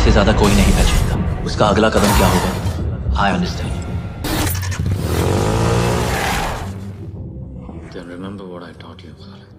से ज्यादा कोई नहीं पहचानता। उसका अगला कदम क्या होगा, I understand. Then remember what I taught you, Khalid.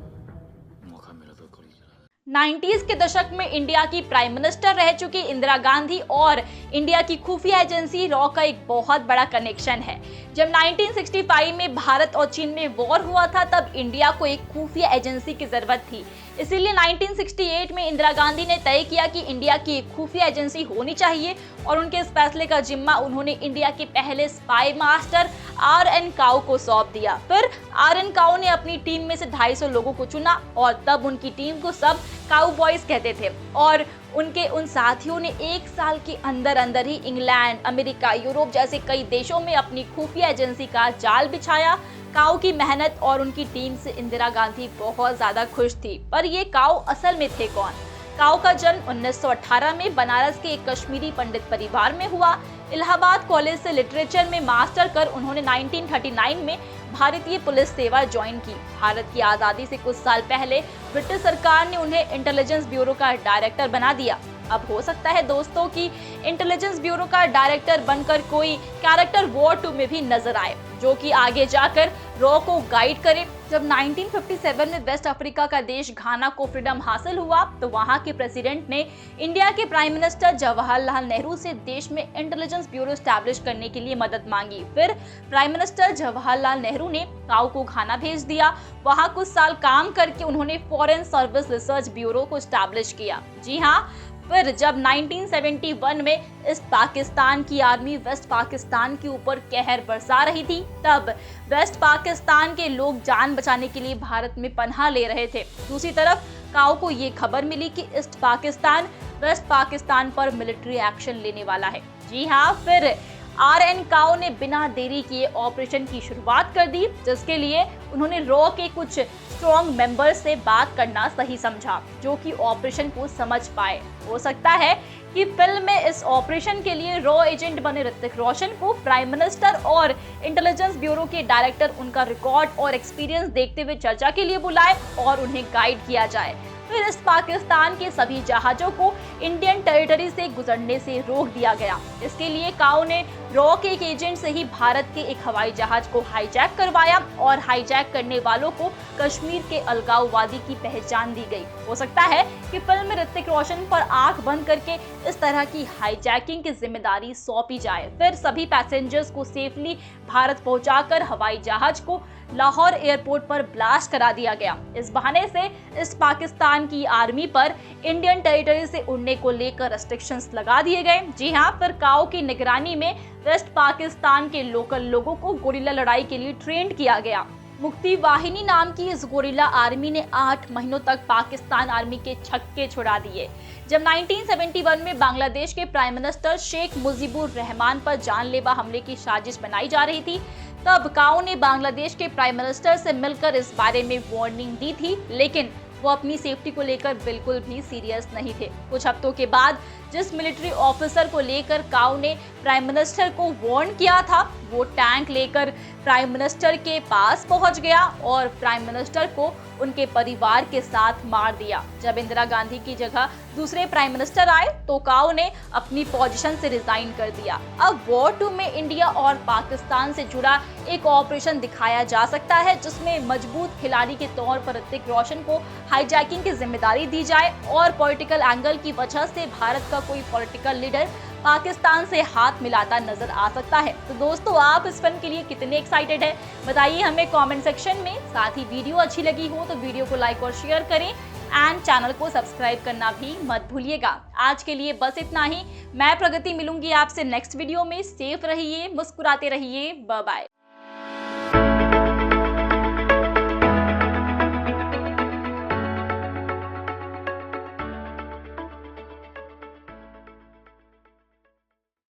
मौका मिला तो गोली चला। 90s के दशक में इंडिया की प्राइम मिनिस्टर रह चुकी इंदिरा गांधी और इंडिया की खुफिया एजेंसी रॉ का एक बहुत बड़ा कनेक्शन है। जब 1965 में भारत और चीन में वॉर हुआ था, तब इंडिया को एक खुफिया एजेंसी की जरूरत थी। इसीलिए 1968 में इंदिरा गांधी ने तय किया कि इंडिया की एक खुफिया एजेंसी होनी चाहिए और उनके इस फैसले का जिम्मा उन्होंने इंडिया के पहले स्पाई मास्टर आर.एन. काउ को सौंप दिया। फिर आर.एन. काउ ने अपनी टीम में से 250 लोगों को चुना और तब उनकी टीम को सब काउ बॉयज कहते थे और उनके उन साथियों ने एक साल के अंदर अंदर ही इंग्लैंड, अमेरिका, यूरोप जैसे कई देशों में अपनी खुफिया एजेंसी का जाल बिछाया। काउ की मेहनत और उनकी टीम से इंदिरा गांधी बहुत ज्यादा खुश थी। पर ये काउ असल में थे कौन? काउ का जन्म 1918 में बनारस के एक कश्मीरी पंडित परिवार में हुआ। इलाहाबाद कॉलेज से लिटरेचर में मास्टर कर उन्होंने 1939 में भारतीय पुलिस सेवा ज्वाइन की। भारत की आज़ादी से कुछ साल पहले ब्रिटिश सरकार ने उन्हें इंटेलिजेंस ब्यूरो का डायरेक्टर बना दिया। अब हो सकता है दोस्तों कि इंटेलिजेंस ब्यूरो का डायरेक्टर बनकर कोई कैरेक्टर वॉर 2 में भी नजर आए, जो कि आगे जाकर रॉ को गाइड करे। जब 1957 में वेस्ट अफ्रीका का देश घाना को फ्रीडम हासिल हुआ, तो वहां के प्रेसिडेंट ने इंडिया के प्राइम मिनिस्टर जवाहरलाल नेहरू से देश में इंटेलिजेंस ब्यूरो स्टैब्लिश करने के लिए मदद मांगी। फिर प्राइम मिनिस्टर जवाहरलाल नेहरू ने काउ को घाना भेज दिया। वहां कुछ साल काम करके उन्होंने फॉरेन सर्विस रिसर्च ब्यूरो को स्टैब्लिश किया। जी हाँ, फिर जब 1971 में इस पाकिस्तान की आर्मी वेस्ट पाकिस्तान के ऊपर कहर बरसा रही थी, तब वेस्ट पाकिस्तान के लोग जान बचाने के लिए भारत में पनाह ले रहे थे। दूसरी तरफ काउ को ये खबर मिली कि ईस्ट पाकिस्तान वेस्ट पाकिस्तान पर मिलिट्री एक्शन लेने वाला है। जी हाँ, फिर आर.एन. काउ ने बिना देरी किए ऑपरेशन की शुरुआत कर दी, जिसके लिए उन्होंने रॉ के कुछ स्ट्रॉन्ग मेंबर से बात करना सही समझा, जो कि ऑपरेशन को समझ पाए। हो सकता है कि फिल्म में इस ऑपरेशन के लिए रॉ एजेंट बने ऋतिक रोशन को प्राइम मिनिस्टर और इंटेलिजेंस ब्यूरो के डायरेक्टर उनका रिकॉर्ड और एक्सपीरियंस देखते हुए चर्चा के लिए बुलाए और उन्हें गाइड किया जाए। फिर इस पाकिस्तान के सभी जहाजों को इंडियन टेरिटरी से गुजरने से रोक दिया गया। इसके लिए काउ ने रॉ के एक एजेंट से ही भारत के एक हवाई जहाज को हाईजैक करवाया और हाईजैक करने वालों को कश्मीर के अलगाववादी की पहचान दी गई। हो सकता है कि फिल्म में ऋतिक रोशन पर आंख बंद करके इस तरह की हाईजैकिंग की जिम्मेदारी सौंपी जाए। फिर सभी पैसेंजर्स को सेफली भारत पहुंचाकर हवाई जहाज को लाहौर एयरपोर्ट पर ब्लास्ट करा दिया गया। इस बहाने से इस पाकिस्तान की आर्मी पर इंडियन टेरिटरी से उड़ने को लेकर रेस्ट्रिक्शंस लगा दिए गए। जी हाँ, फिर काउ की निगरानी में वेस्ट पाकिस्तान के लोकल लोगों को गोरिल्ला लड़ाई के लिए ट्रेंड किया गया। मुक्ति वाहिनी नाम की इस गोरिल्ला आर्मी ने 8 महीनों तक पाकिस्तान आर्मी के छक्के छुड़ा दिए। जब 1971 में बांग्लादेश के प्राइम मिनिस्टर शेख मुजीबुर रहमान पर जानलेवा हमले की साजिश बनाई जा रही थी, तब काउ ने बांग्लादेश के प्राइम मिनिस्टर से मिलकर इस बारे में वार्निंग दी थी, लेकिन वो अपनी सेफ्टी को लेकर बिल्कुल भी सीरियस नहीं थे। कुछ हफ्तों के बाद जिस मिलिट्री ऑफिसर को लेकर काउ ने प्राइम मिनिस्टर को वार्न किया था, वो टैंक लेकर प्राइम मिनिस्टर के पास पहुंच गया और प्राइम मिनिस्टर को उनके परिवार के साथ मार दिया। जब इंदिरा गांधी की जगह दूसरे प्राइम मिनिस्टर आए, तो काउ ने अपनी पोजीशन से रिजाइन कर दिया। अब वॉर 2 में इंडिया और पाकिस्तान से जुड़ा एक ऑपरेशन दिखाया जा सकता है, जिसमें मजबूत खिलाड़ी के तौर पर ऋतिक रोशन को हाईजैकिंग की जिम्मेदारी दी जाए और पॉलिटिकल एंगल की वजह से भारत का कोई पॉलिटिकल लीडर पाकिस्तान से हाथ मिलाता नजर आ सकता है। तो दोस्तों, आप इस फिल्म के लिए कितने एक्साइटेड हैं, बताइए हमें कमेंट सेक्शन में। साथ ही वीडियो अच्छी लगी हो तो वीडियो को लाइक और शेयर करें एंड चैनल को सब्सक्राइब करना भी मत भूलिएगा। आज के लिए बस इतना ही। मैं प्रगति मिलूंगी आपसे नेक्स्ट वीडियो में। सेफ रहिए, मुस्कुराते रहिए। Bye bye.